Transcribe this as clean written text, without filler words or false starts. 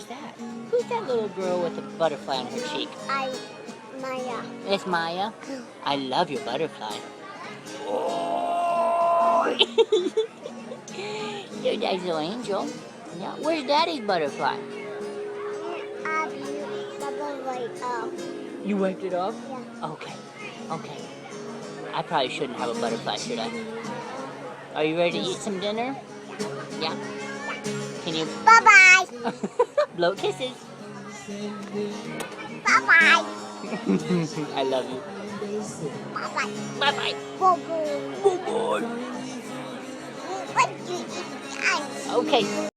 Who's that? Who's that little girl with a butterfly on her cheek? Maya. It's Maya. I love your butterfly. Your daddy's little angel. Yeah. Where's Daddy's butterfly? You wiped it off? Yeah. Okay. Okay. I probably shouldn't have a butterfly, should I? Are you ready to eat some dinner? Yeah. Can you Bye-bye. blow kisses? Bye-bye. I love you. Bye-bye. Bye-bye. Bye-bye. Bye-bye. What do you eat? Okay.